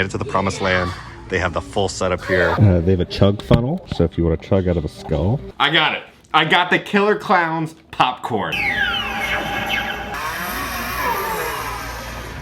Made it to the promised land. They have the full setup here. They have a chug funnel, so if you want to chug out of a skull. I got it. I got the Killer Klowns popcorn.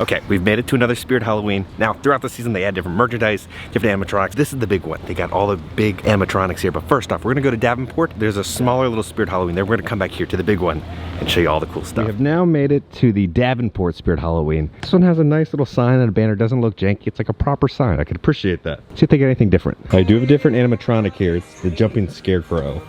Okay, we've made it to another Spirit Halloween. Now, throughout the season, they add different merchandise, different animatronics. This is the big one. They got all the big animatronics here. But first off, we're gonna go to Davenport. There's a smaller little Spirit Halloween there. We're gonna come back here to the big one and show you all the cool stuff. We have now made it to the Davenport Spirit Halloween. This one has a nice little sign and a banner. Doesn't look janky. It's like a proper sign. I could appreciate that. See if they get anything different. I do have a different animatronic here. It's the Jumping Scarecrow.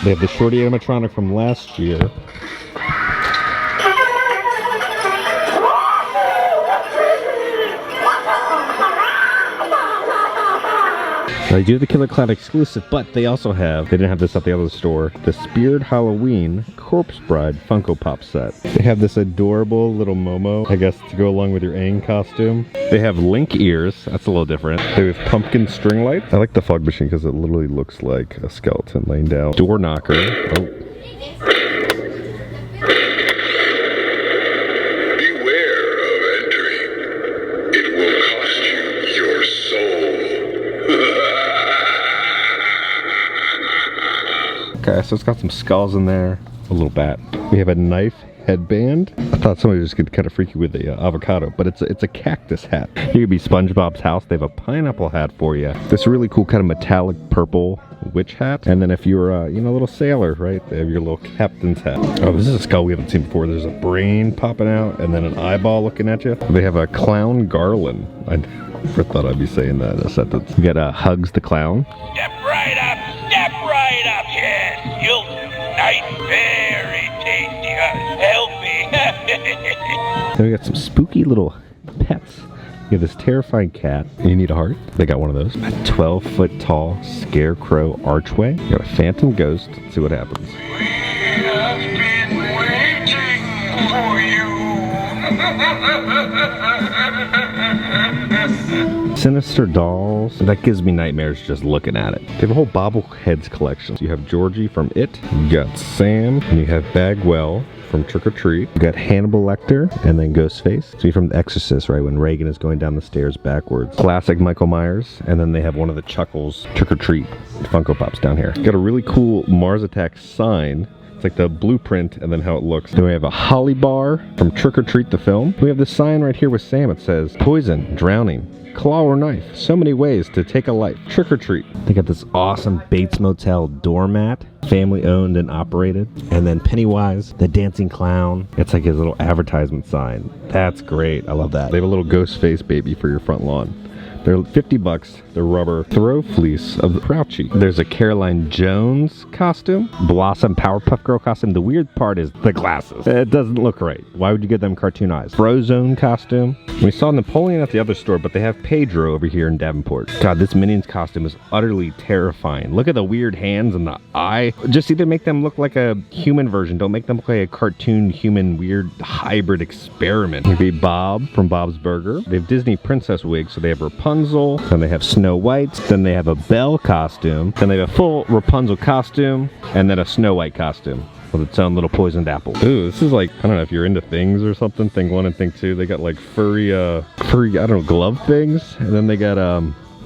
They have the Shorty animatronic from last year. They do have the Killer Clown exclusive, but they also have, they didn't have this at the other store, the Spirit Halloween Corpse Bride Funko Pop set. They have this adorable little Momo, I guess, to go along with your Aang costume. They have Link ears, that's a little different. They have pumpkin string light. I like the fog machine because it literally looks like a skeleton laying down. Door knocker. Oh. Okay, so it's got some skulls in there, a little bat. We have a knife headband. I thought somebody was gonna kind of freaky with the avocado, but it's a cactus hat. Here could be SpongeBob's house. They have a pineapple hat for you. This really cool kind of metallic purple witch hat. And then if you're you know, a little sailor, right? They have your little captain's hat. Oh, this is a skull we haven't seen before. There's a brain popping out and then an eyeball looking at you. They have a clown garland. I never thought I'd be saying that in a sentence. We got Hugs the Clown. Step right up, kid. You'll do nice, very tasty, healthy. Then we got some spooky little pets. You have this terrifying cat. You need a heart. They got one of those. A 12-foot tall scarecrow archway. You got a phantom ghost. Let's see what happens. We have been waiting for you. Sinister dolls. That gives me nightmares just looking at it. They have a whole bobbleheads collection. So you have Georgie from It. You got Sam. And you have Bagwell from Trick or Treat. You got Hannibal Lecter and then Ghostface. So you're from The Exorcist, right? When Reagan is going down the stairs backwards. Classic Michael Myers. And then they have one of the Chuckles Trick or Treat Funko Pops down here. Got a really cool Mars Attacks sign. It's like the blueprint and then how it looks. Then we have a Holly bar from Trick or Treat the film. We have this sign right here with Sam. It says, poison, drowning, claw or knife. So many ways to take a life. Trick or treat. They got this awesome Bates Motel doormat. Family owned and operated. And then Pennywise, the dancing clown. It's like his little advertisement sign. That's great. I love that. They have a little ghost face baby for your front lawn. They're 50 bucks. The rubber throw fleece of the Crouchy. There's a Caroline Jones costume. Blossom Powerpuff Girl costume. The weird part is the glasses. It doesn't look right. Why would you give them cartoon eyes? Frozone costume. We saw Napoleon at the other store, but they have Pedro over here in Davenport. God, this Minions costume is utterly terrifying. Look at the weird hands and the eye. Just either make them look like a human version. Don't make them look like a cartoon human weird hybrid experiment. Maybe Bob from Bob's Burger. They have Disney princess wigs, so they have Rapunzel. Then they have Snow White. Then they have a Belle costume. Then they have a full Rapunzel costume. And then a Snow White costume with its own little poisoned apple. Ooh, this is like, I don't know if you're into things or something. Thing 1 and Thing 2. They got like furry, I don't know, glove things. And then they got,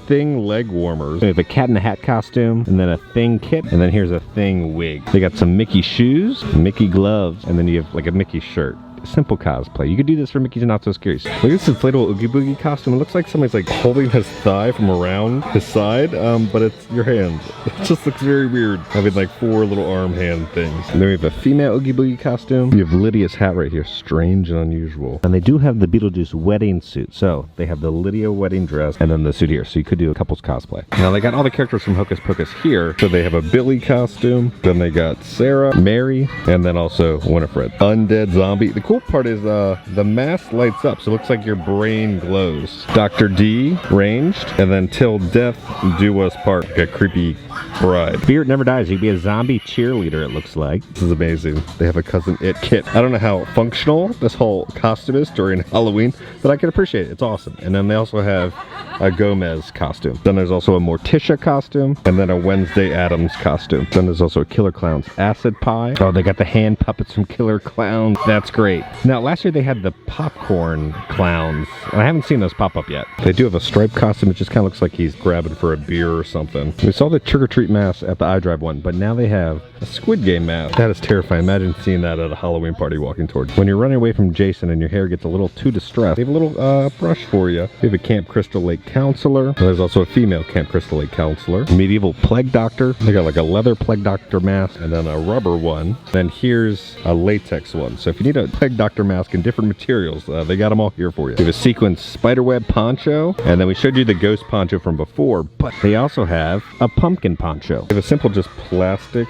Thing leg warmers. They have a Cat in a Hat costume, and then a Thing kit, and then here's a Thing wig. They got some Mickey shoes, Mickey gloves, and then you have like a Mickey shirt. Simple cosplay. You could do this for Mickey's Not So Scary. Look at this inflatable Oogie Boogie costume. It looks like somebody's like holding his thigh from around his side, but it's your hand. It just looks very weird, having like 4 little arm hand things. And then we have a female Oogie Boogie costume. You have Lydia's hat right here. Strange and unusual. And they do have the Beetlejuice wedding suit. So they have the Lydia wedding dress and then the suit here. So you could do a couple's cosplay. Now they got all the characters from Hocus Pocus here. So they have a Billy costume. Then they got Sarah, Mary, and then also Winifred. Undead zombie. The cool cool part is the mask lights up, so it looks like your brain glows. Dr. D, ranged, and then till death do us part. Like a creepy bride. Spirit never dies. You can be a zombie cheerleader, it looks like. This is amazing. They have a Cousin It kit. I don't know how functional this whole costume is during Halloween, but I can appreciate it. It's awesome. And then they also have a Gomez costume. Then there's also a Morticia costume, and then a Wednesday Addams costume. Then there's also a Killer Klowns acid pie. Oh, they got the hand puppets from Killer Klowns. That's great. Now, last year they had the popcorn clowns, and I haven't seen those pop up yet. They do have a striped costume. It just kind of looks like he's grabbing for a beer or something. We saw the trick-or-treat mask at the iDrive one, but now they have a Squid Game mask. That is terrifying. Imagine seeing that at a Halloween party walking towards. When you're running away from Jason and your hair gets a little too distressed, they have a little brush for you. They have a Camp Crystal Lake counselor. And there's also a female Camp Crystal Lake counselor. Medieval plague doctor. They got like a leather plague doctor mask and then a rubber one. Then here's a latex one. So if you need a plague doctor mask in different materials, they got them all here for you. We have a sequin spiderweb poncho, and then we showed you the ghost poncho from before, but They also have a pumpkin poncho. we have a simple just plastic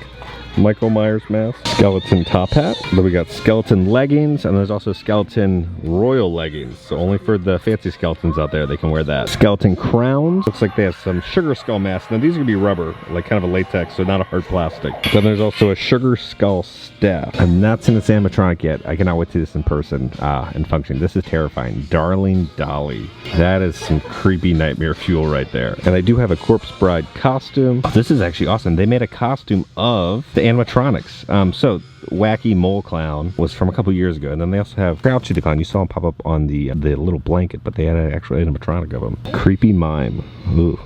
Michael Myers mask, skeleton top hat. Then we got skeleton leggings, and there's also skeleton royal leggings. So only for the fancy skeletons out there, they can wear that. Skeleton crowns. Looks like they have some sugar skull masks. Now these are gonna be rubber, like kind of a latex, so not a hard plastic. Then there's also a sugar skull staff. I'm not seen this animatronic yet. I cannot wait to see this in person and function. This is terrifying. Darling Dolly. That is some creepy nightmare fuel right there. And I do have a corpse bride costume. This is actually awesome. They made a costume of the animatronics. So Wacky Mole Clown was from a couple years ago, and then they also have Grouchy the Clown. You saw him pop up on the little blanket, but they had an actual animatronic of him. Creepy Mime. Ooh.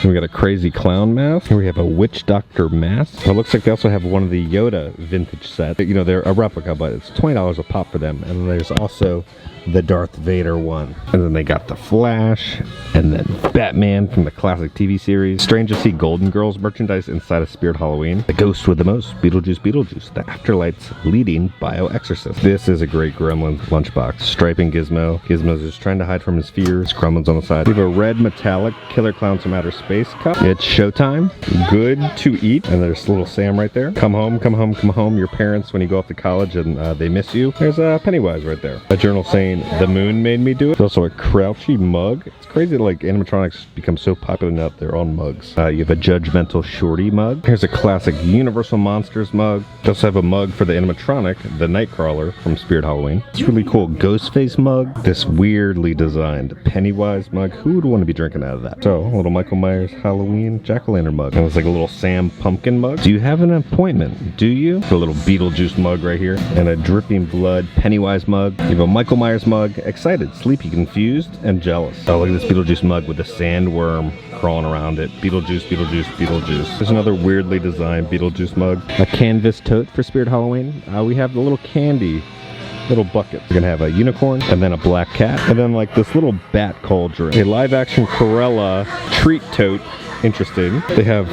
And we got a crazy clown mask. Here we have a witch doctor mask. It looks like they also have one of the Yoda vintage sets. You know, they're a replica, but it's $20 a pop for them. And then there's also the Darth Vader one. And then they got the Flash, and then Batman from the classic TV series. Strange to see Golden Girls merchandise inside of Spirit Halloween. The ghost with the most, Beetlejuice, Beetlejuice. The Afterlight's leading bio-exorcist. This is a great Gremlin lunchbox. Striping Gizmo. Gizmo's just trying to hide from his fears. Gremlin's on the side. We have a red metallic Killer Klowns from Outer Space cup. It's showtime. Good to eat. And there's little Sam right there. Come home, come home, come home. Your parents when you go off to college and they miss you. There's Pennywise right there. A journal saying, the moon made me do it. There's also a Crouchy mug. It's crazy that like animatronics become so popular now that they're on mugs. You have a judgmental Shorty mug. Here's a classic Universal Monsters mug. They also have a mug for the animatronic, the Nightcrawler from Spirit Halloween. It's really cool Ghostface mug. This weirdly designed Pennywise mug. Who would want to be drinking out of that? So a little Michael Myers Halloween jack-o'-lantern mug. And it's like a little Sam pumpkin mug. Do you have an appointment? Do you? A little Beetlejuice mug right here. And a dripping blood Pennywise mug. You have a Michael Myers mug. Excited, sleepy, confused, and jealous. Oh, look at this Beetlejuice mug with the sandworm crawling around it. Beetlejuice, Beetlejuice, Beetlejuice. There's another weirdly designed Beetlejuice mug. A canvas tote for Spirit Halloween. We have the little candy little bucket. We're gonna have a unicorn and then a black cat and then like this little bat cauldron. A live action Corella treat tote. Interesting. They have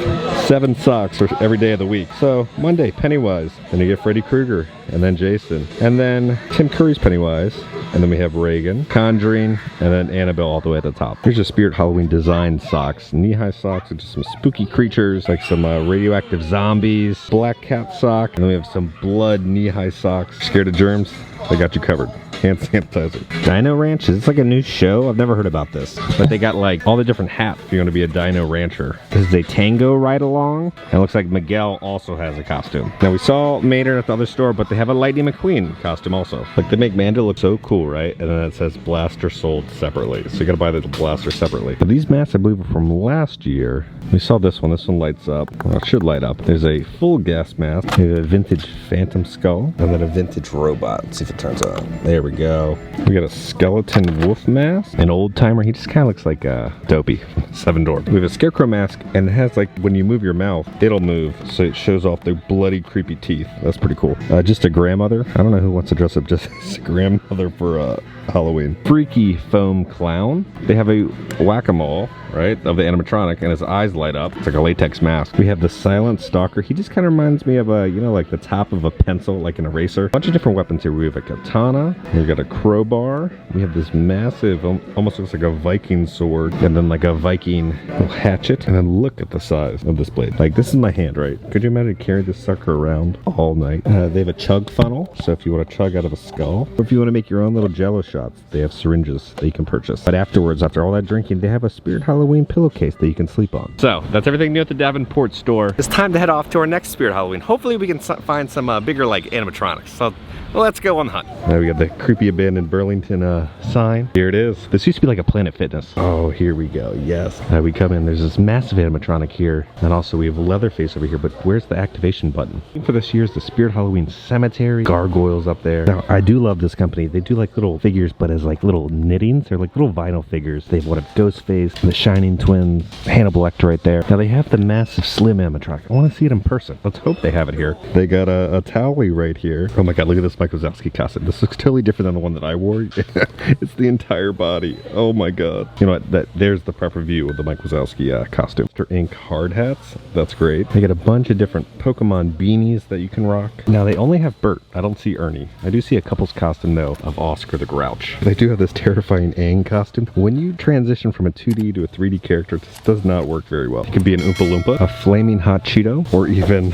7 socks for every day of the week. So Monday, Pennywise. Then you get Freddy Krueger and then Jason. And then Tim Curry's Pennywise. And then we have Reagan, Conjuring, and then Annabelle all the way at the top. Here's a Spirit Halloween design socks. Knee-high socks with just some spooky creatures, like some radioactive zombies, black cat sock, and then we have some blood knee-high socks. Scared of germs? They got you covered. Hand sanitizer. Dino Ranches. It's like a new show. I've never heard about this. But they got like all the different hats if you want to be a Dino Rancher. This is a tango ride along. And it looks like Miguel also has a costume. Now we saw Mater at the other store, but they have a Lightning McQueen costume also. Like they make Mando look so cool, right? And then it says blaster sold separately. So you gotta buy the blaster separately. But these masks I believe are from last year. We saw this one. This one lights up. Well, it should light up. There's a full gas mask. We have a vintage Phantom Skull. And then a vintage robot. Let's see if it turns on. There we go. We got a skeleton wolf mask. An old timer. He just kind of looks like Dopey. 7 Door. We have a scarecrow mask, and it has like when you move your mouth, it'll move, so it shows off the bloody, creepy teeth. That's pretty cool. Just a grandmother. I don't know who wants to dress up just as a grandmother for Halloween. Freaky foam clown. They have a whack-a-mole, right, of the animatronic, and his eyes light up. It's like a latex mask. We have the silent stalker. He just kind of reminds me of a, you know, like the top of a pencil, like an eraser. A bunch of different weapons here. We have a katana. We got a crowbar. We have this massive, almost looks like a Viking sword, and then like a Viking hatchet. And then look at the size of this blade. Like, this is my hand, right? Could you imagine carrying this sucker around all night? They have a chug funnel, so if you want to chug out of a skull, or if you want to make your own little jello shots, they have syringes that you can purchase. But afterwards, after all that drinking, they have a Spirit Halloween pillowcase that you can sleep on. So that's everything new at the Davenport store. It's time to head off to our next Spirit Halloween. Hopefully we can find some bigger like animatronics. So let's go on the hunt. Now we got the creepy abandoned Burlington sign. Here it is. This used to be like a Planet Fitness. Oh, here we go. Yes. We come in. There's this massive animatronic here, and also we have Leatherface over here. But where's the activation button? For this year's the Spirit Halloween Cemetery. Gargoyles up there. Now I do love this company. They do like little figures, but as like little knittings. They're like little vinyl figures. They have one of Ghostface, the Shining Twins, Hannibal Lecter right there. Now they have the massive slim animatronic. I want to see it in person. Let's hope they have it here. They got a towel right here. Oh my god, look at this Mike Wazowski costume. This looks totally different than the one that I wore. It's the entire body. Oh my god. You know what? There's the proper view of the Mike Wazowski costume. Mr. Ink hard hats. That's great. They got a bunch of different Pokemon beanies that you can rock. Now they only have Bert. I don't see Ernie. I do see a couple's costume though of Oscar the Grouch. They do have this terrifying Aang costume. When you transition from a 2D to a 3D character, this does not work very well. It could be an Oompa Loompa, a flaming hot Cheeto, or even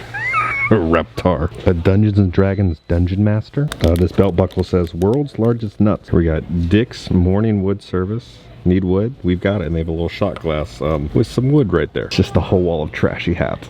a Reptar. A Dungeons and Dragons Dungeon Master. This belt buckle says world's largest nuts. We got Dick's Morning Wood Service. Need wood? We've got it. And they have a little shot glass with some wood right there. It's just a whole wall of trashy hats.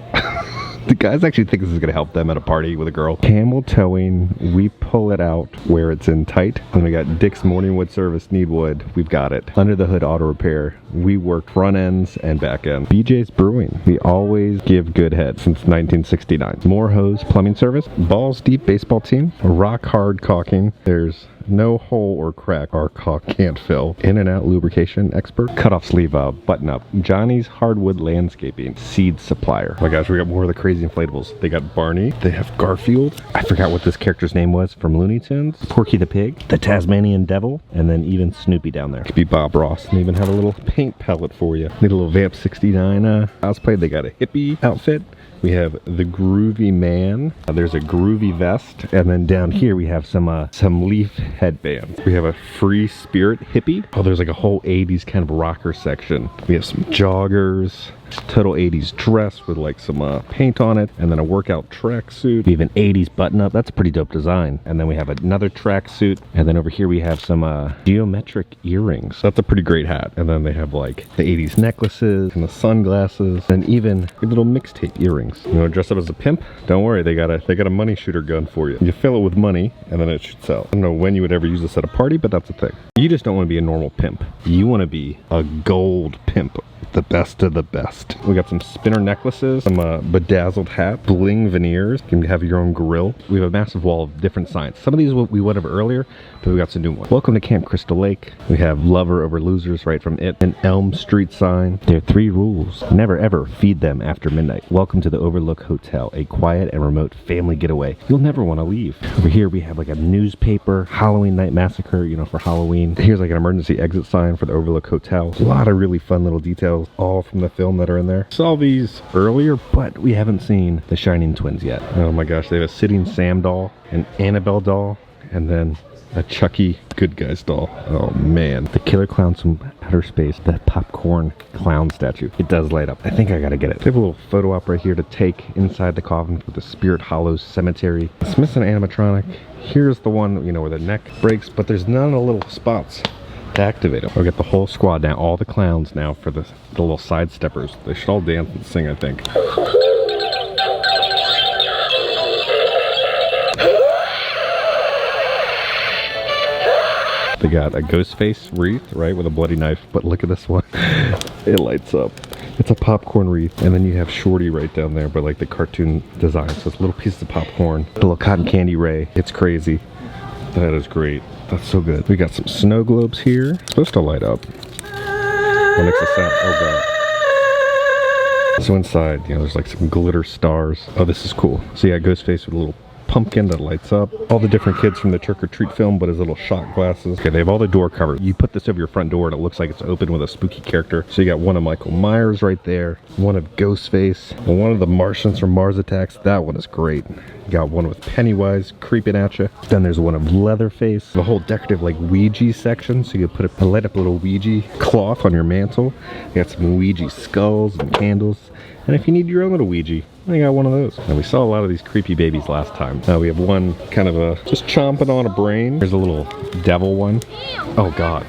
The guys actually think this is going to help them at a party with a girl. Camel towing, we pull it out where it's in tight. And we got Dick's Morning Wood Service, need wood, we've got it. Under the Hood Auto Repair, we work front ends and back ends. BJ's Brewing, we always give good head since 1969. More Hose Plumbing Service, Balls Deep Baseball Team, Rock Hard Caulking, there's no hole or crack our caulk can't fill. In and out lubrication expert. Cutoff sleeve button up. Johnny's Hardwood Landscaping. Seed supplier. Oh my gosh, we got more of the crazy inflatables. They got Barney. They have Garfield. I forgot what this character's name was from Looney Tunes. Porky the Pig. The Tasmanian Devil. And then even Snoopy down there. Could be Bob Ross. And even have a little paint palette for you. Need a little Vamp 69 cosplay. They got a hippie outfit. We have the Groovy Man. There's a Groovy Vest. And then down here we have some leaf headbands. We have a Free Spirit hippie. Oh, there's like a whole 80s kind of rocker section. We have some joggers. Total 80s dress with like some paint on it, and then a workout tracksuit. We have an 80s button-up. That's a pretty dope design. And then we have another tracksuit, and then over here we have some geometric earrings. That's a pretty great hat. And then they have like the 80s necklaces and the sunglasses, and even little mixtape earrings. You want to dress up as a pimp? Don't worry, they got a money shooter gun for you. You fill it with money, and then it should sell. I don't know when you would ever use this at a party, but that's the thing. You just don't want to be a normal pimp. You want to be a gold pimp. The best of the best. We got some spinner necklaces, some bedazzled hat, bling veneers. You can have your own grill. We have a massive wall of different signs. Some of these we would have earlier, but we got some new ones. Welcome to Camp Crystal Lake. We have Lover Over Losers right from it. An Elm Street sign. There are 3 rules. Never ever feed them after midnight. Welcome to the Overlook Hotel, a quiet and remote family getaway. You'll never want to leave. Over here we have like a newspaper, Halloween Night Massacre, you know, for Halloween. Here's like an emergency exit sign for the Overlook Hotel. A lot of really fun little details, all from the film that are in there. Saw these earlier, but we haven't seen the Shining Twins yet. Oh my gosh, they have a Sitting Sam doll, an Annabelle doll, and then a Chucky Good Guys doll. Oh man. The Killer Klowns from Outer Space, the popcorn clown statue. It does light up. I think I gotta get it. They have a little photo op right here to take inside the coffin for the Spirit Hollows Cemetery. It's missing an animatronic. Here's the one, you know, where the neck breaks, but there's none of the little spots to activate them. We'll get the whole squad now, all the clowns now for the little side steppers. They should all dance and sing, I think. They got a ghost face wreath, right, with a bloody knife, but look at this one. It lights up. It's a popcorn wreath, and then you have Shorty right down there, but like the cartoon design. So it's little pieces of popcorn, a little cotton candy ray. It's crazy. That is great. That's so good. We got some snow globes here. It's supposed to light up. What makes it sound? Oh god. So inside, you know, there's like some glitter stars. Oh, this is cool. So yeah, Ghostface with a little pumpkin that lights up. All the different kids from the Trick or Treat film, but his little shot glasses. Okay, they have all the door covers. You put this over your front door and it looks like it's open with a spooky character. So you got one of Michael Myers right there, one of Ghostface, and one of the Martians from Mars Attacks. That one is great. You got one with Pennywise creeping at you. Then there's one of Leatherface. The whole decorative like Ouija section, so you can put light up a little Ouija cloth on your mantle. You got some Ouija skulls and candles. And if you need your own little Ouija, I got one of those. Now we saw a lot of these creepy babies last time. Now we have one kind of a just chomping on a brain. Here's a little devil one. Oh God.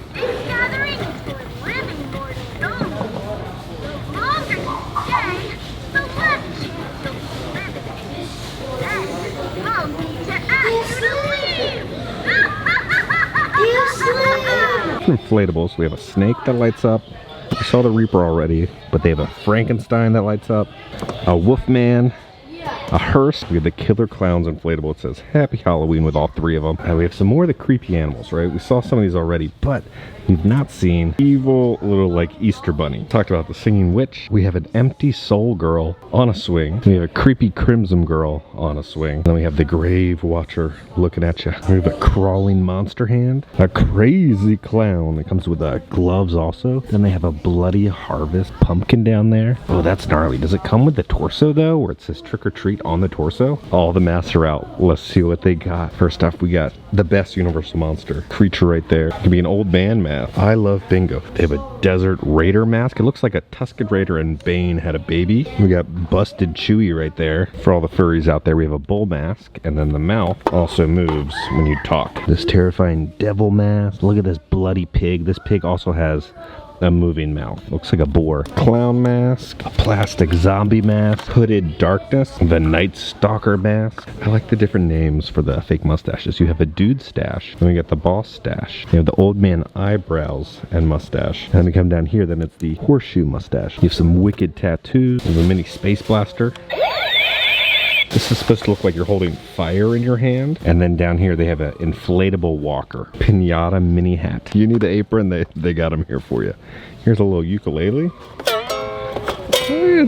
Inflatables. We have a snake that lights up. We saw the Reaper already, but they have a Frankenstein that lights up, a Wolfman, a hearse. We have the Killer Klowns inflatable. It says Happy Halloween with all three of them. And we have some more of the creepy animals, right? We saw some of these already, but we've not seen evil little like Easter bunny. Talked about the singing witch. We have an empty soul girl on a swing. We have a creepy crimson girl on a swing. Then we have the grave watcher looking at you. We have a crawling monster hand, a crazy clown. It comes with gloves also. Then they have a bloody harvest pumpkin down there. Oh, that's gnarly. Does it come with the torso though, where it says trick or treat on the torso? All the masks are out. Let's see what they got. First off, we got the best Universal monster creature right there. It could be an old man mask. I love bingo. They have a desert raider mask. It looks like a Tusked Raider and Bane had a baby. We got busted Chewy right there. For all the furries out there, we have a bull mask, and then the mouth also moves when you talk. This terrifying devil mask. Look at this bloody pig. This pig also has a moving mouth. Looks like a boar. Clown mask, a plastic zombie mask, hooded darkness, the Night Stalker mask. I like the different names for the fake mustaches. You have a dude stash, then we got the boss stash. You have the old man eyebrows and mustache. And then we come down here, then it's the horseshoe mustache. You have some wicked tattoos. There's a mini space blaster. This is supposed to look like you're holding fire in your hand. And then down here they have an inflatable walker. Pinata mini hat. You need an apron, they got them here for you. Here's a little ukulele.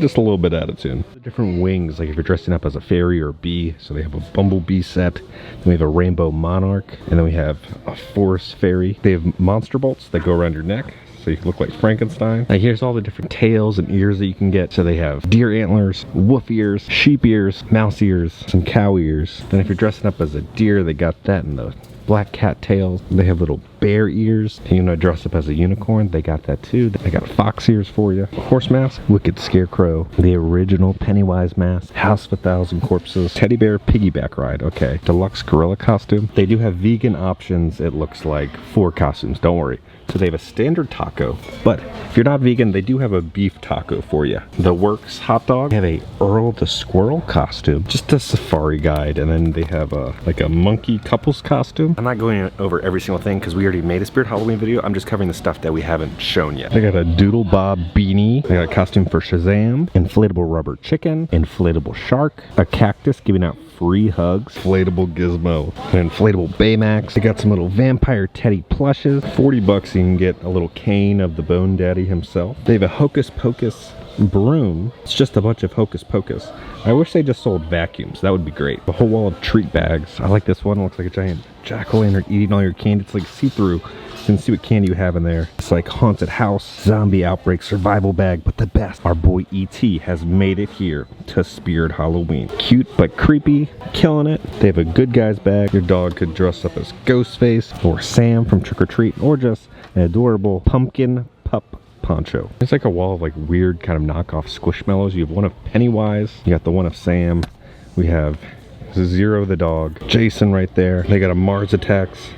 Just a little bit out of tune. Different wings, like if you're dressing up as a fairy or a bee. So they have a bumblebee set. Then we have a rainbow monarch. And then we have a forest fairy. They have monster bolts that go around your neck, so you can look like Frankenstein. Now here's all the different tails and ears that you can get. So they have deer antlers, wolf ears, sheep ears, mouse ears, some cow ears. Then if you're dressing up as a deer, they got that in the black cat tails. They have little bear ears. And you know, dress up as a unicorn, they got that too. They got fox ears for you. Horse mask, wicked scarecrow, the original Pennywise mask, House of a Thousand Corpses, teddy bear piggyback ride. Okay, deluxe gorilla costume. They do have vegan options. It looks like 4 costumes, don't worry. So they have a standard taco, but if you're not vegan, they do have a beef taco for you. The Works hot dog. They have a Earl the Squirrel costume, just a safari guide, and then they have a like a monkey couples costume. I'm not going over every single thing because we already made a Spirit Halloween video. I'm just covering the stuff that we haven't shown yet. They got a Doodle Bob beanie. They got a costume for Shazam, inflatable rubber chicken, inflatable shark, a cactus giving out free hugs, inflatable gizmo, an inflatable Baymax. They got some little vampire teddy plushes. 40 bucks you can get a little cane of the Bone Daddy himself. They have a Hocus Pocus broom. It's just a bunch of Hocus Pocus. I wish they just sold vacuums. That would be great. A whole wall of treat bags. I like this one. It looks like a giant jack-o'-lantern eating all your candy. It's like see-through. You can see what candy you have in there. It's like haunted house, zombie outbreak, survival bag, but the best, our boy E.T. has made it here to Spirit Halloween. Cute but creepy, killing it. They have a good guy's bag. Your dog could dress up as Ghostface or Sam from Trick or Treat, or just an adorable pumpkin pup poncho. It's like a wall of like weird kind of knockoff Squishmallows. You have one of Pennywise, you got the one of Sam, we have Zero the dog, Jason right there. They got a Mars Attacks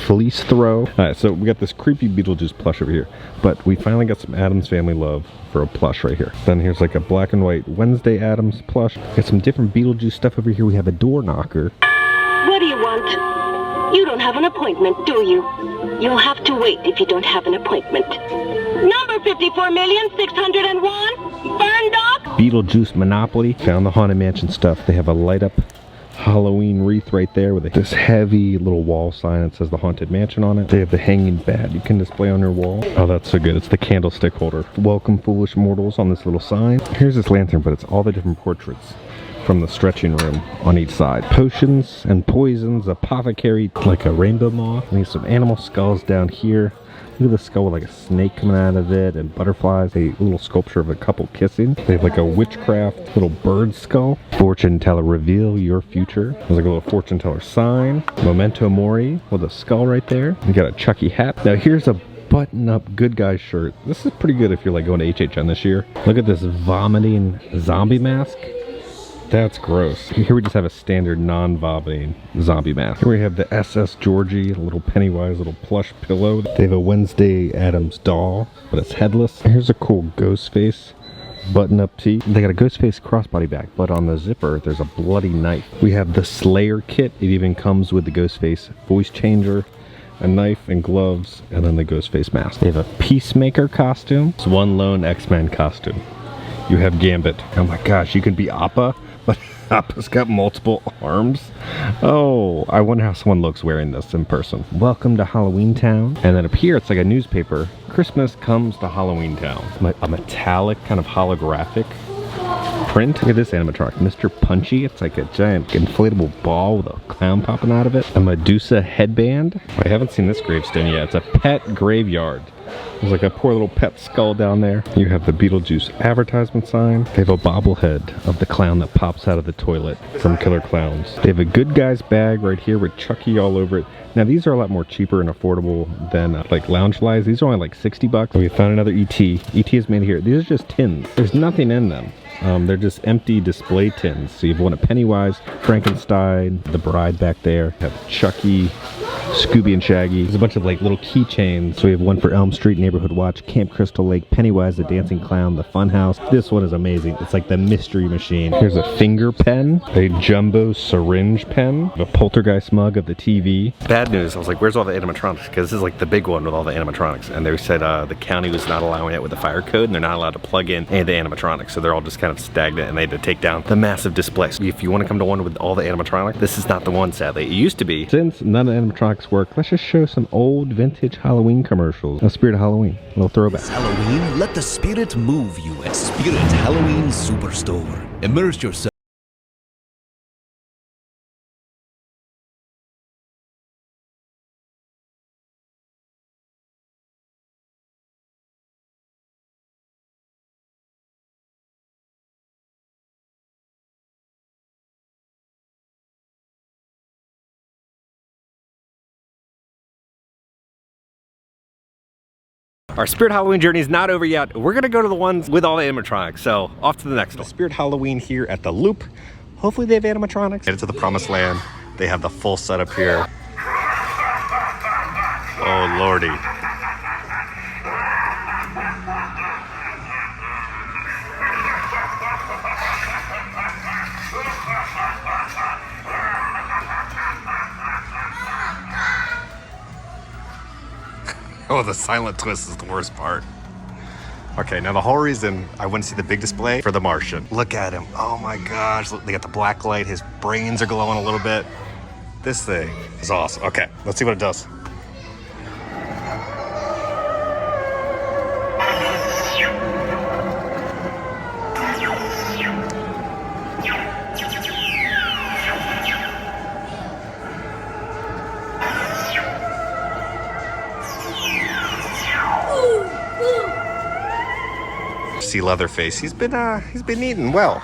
fleece throw. Alright, so we got this creepy Beetlejuice plush over here, but we finally got some Addams Family love for a plush right here. Then here's like a black and white Wednesday Addams plush. Got some different Beetlejuice stuff over here. We have a door knocker. What do you want? You don't have an appointment, do you? You'll have to wait if you don't have an appointment. Number 54,601, Burn Dog. Beetlejuice Monopoly. Found the Haunted Mansion stuff. They have a light up Halloween wreath right there with this heavy little wall sign that says the Haunted Mansion on it. They have the hanging bat you can display on your wall. Oh, that's so good. It's the candlestick holder. Welcome, foolish mortals on this little sign. Here's this lantern, but it's all the different portraits from the stretching room on each side. Potions and poisons, apothecary, like a rainbow moth. We have some animal skulls down here. Look at the skull with like a snake coming out of it and butterflies. A little sculpture of a couple kissing. They have like a witchcraft little bird skull. Fortune teller, reveal your future. There's like a little fortune teller sign. Memento mori with a skull right there. You got a Chucky hat. Now here's a button-up good guy shirt. This is pretty good if you're like going to HHN this year. Look at this vomiting zombie mask. That's gross. Here we just have a standard non-vomiting zombie mask. Here we have the SS Georgie, a little Pennywise, little plush pillow. They have a Wednesday Addams doll, but it's headless. Here's a cool Ghostface button-up tee. They got a Ghostface crossbody bag, but on the zipper, there's a bloody knife. We have the Slayer kit. It even comes with the Ghostface voice changer, a knife and gloves, and then the Ghostface mask. They have a Peacemaker costume. It's one lone X-Men costume. You have Gambit. Oh my gosh, you can be Appa, but Appa's got multiple arms. Oh, I wonder how someone looks wearing this in person. Welcome to Halloween Town. And then up here, it's like a newspaper. Christmas comes to Halloween Town. A metallic kind of holographic print. Look at this animatronic, Mr. Punchy. It's like a giant inflatable ball with a clown popping out of it. A Medusa headband. I haven't seen this gravestone yet. It's a pet graveyard. There's like a poor little pet skull down there. You have the Beetlejuice advertisement sign. They have a bobblehead of the clown that pops out of the toilet from Killer Klowns. They have a good guy's bag right here with Chucky all over it. Now these are a lot more cheaper and affordable than like lounge lies. These are only like 60 bucks. We found another ET. ET is made here. These are just tins. There's nothing in them. They're just empty display tins. So you have one of Pennywise, Frankenstein, the Bride back there. You have Chucky, Scooby and Shaggy. There's a bunch of like little keychains. So we have one for Elm Street Neighborhood Watch, Camp Crystal Lake, Pennywise the Dancing Clown, the Funhouse. This one is amazing. It's like the mystery machine. Here's a finger pen, a jumbo syringe pen, a poltergeist mug of the TV. Bad news, I was like, where's all the animatronics? Because this is like the big one with all the animatronics. And they said the county was not allowing it with the fire code, and they're not allowed to plug in any of the animatronics. So they're all just kind of stagnant, and they had to take down the massive display. So if you want to come to one with all the animatronics, this is not the one, sadly. It used to be. Since none of the animatronics work, let's just show some old vintage Halloween commercials. A Spirit of Halloween, a little throwback. This Halloween, let the spirit move you at Spirit Halloween Superstore. Immerse yourself. Our Spirit Halloween journey is not over yet. We're gonna go to the ones with all the animatronics, so off to the next one. Spirit Halloween here at the Loop. Hopefully they have animatronics. Headed to the Promised Land. They have the full setup here. Oh lordy. Oh, the silent twist is the worst part. Okay, now the whole reason I went to see the big display for the Martian. Look at him. Oh my gosh. Look, they got the black light. His brains are glowing a little bit. This thing is awesome. Okay, let's see what it does. See Leatherface. He's been eating well.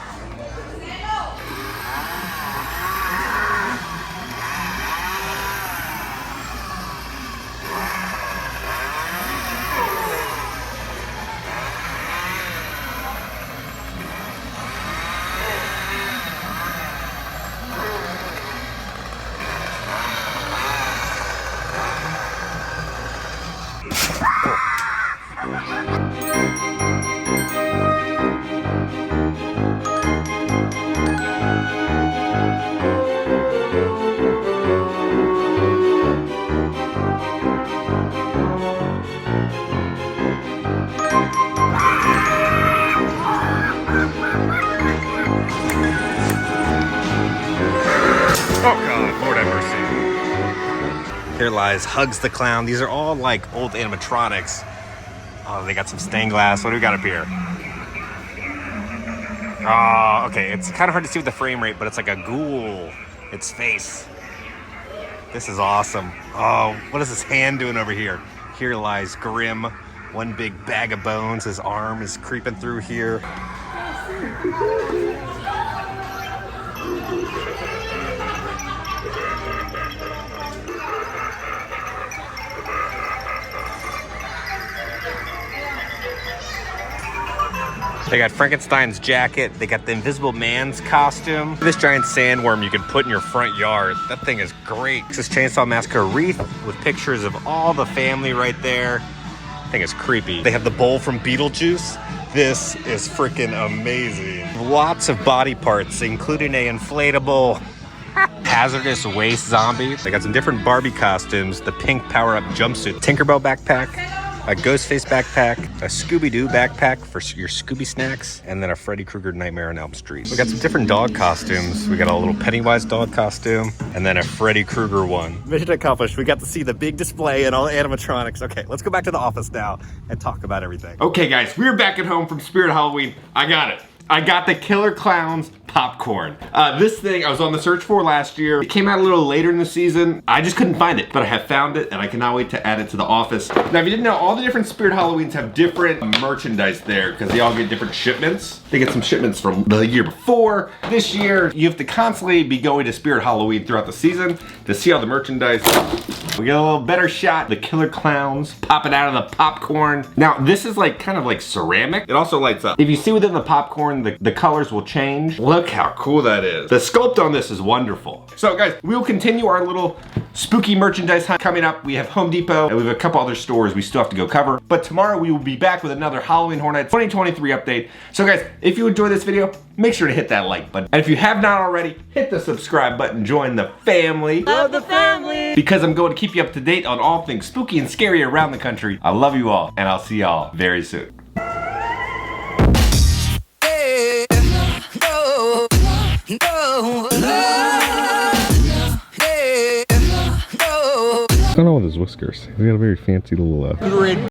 Oh God, Lord have mercy. Here lies Hugs the Clown. These are all like old animatronics. Oh, they got some stained glass. What do we got up here? Oh, okay. It's kind of hard to see with the frame rate, but it's like a ghoul. Its face. This is awesome. Oh, what is his hand doing over here? Here lies Grim. One big bag of bones. His arm is creeping through here. They got Frankenstein's jacket. They got the Invisible Man's costume. This giant sandworm you can put in your front yard. That thing is great. This Chainsaw Massacre wreath with pictures of all the family right there. That thing is creepy. They have the bowl from Beetlejuice. This is freaking amazing. Lots of body parts, including a inflatable hazardous waste zombie. They got some different Barbie costumes. The pink power-up jumpsuit. Tinkerbell backpack. A Ghostface backpack, a Scooby-Doo backpack for your Scooby snacks, and then a Freddy Krueger Nightmare on Elm Street. We got some different dog costumes. We got a little Pennywise dog costume, and then a Freddy Krueger one. Mission accomplished. We got to see the big display and all the animatronics. Okay, let's go back to the office now and talk about everything. Okay, guys, we're back at home from Spirit Halloween. I got it. I got the Killer Klowns popcorn. This thing I was on the search for last year. It came out a little later in the season. I just couldn't find it, but I have found it and I cannot wait to add it to the office. Now, if you didn't know, all the different Spirit Halloweens have different merchandise there because they all get different shipments. They get some shipments from the year before. This year, you have to constantly be going to Spirit Halloween throughout the season to see all the merchandise. We get a little better shot. The Killer Klowns popping out of the popcorn. Now, this is like kind of like ceramic. It also lights up. If you see within the popcorn, the colors will change. Look how cool that is. The sculpt on this is wonderful. So guys, we will continue our little spooky merchandise hunt coming up. We have Home Depot and we have a couple other stores we still have to go cover. But tomorrow we will be back with another Halloween Horror Nights 2023 update. So guys, if you enjoyed this video, make sure to hit that like button. And if you have not already, hit the subscribe button, join the family. Love the family. Because I'm going to keep you up to date on all things spooky and scary around the country. I love you all, and I'll see y'all very soon. I don't know with his whiskers. He's got a very fancy little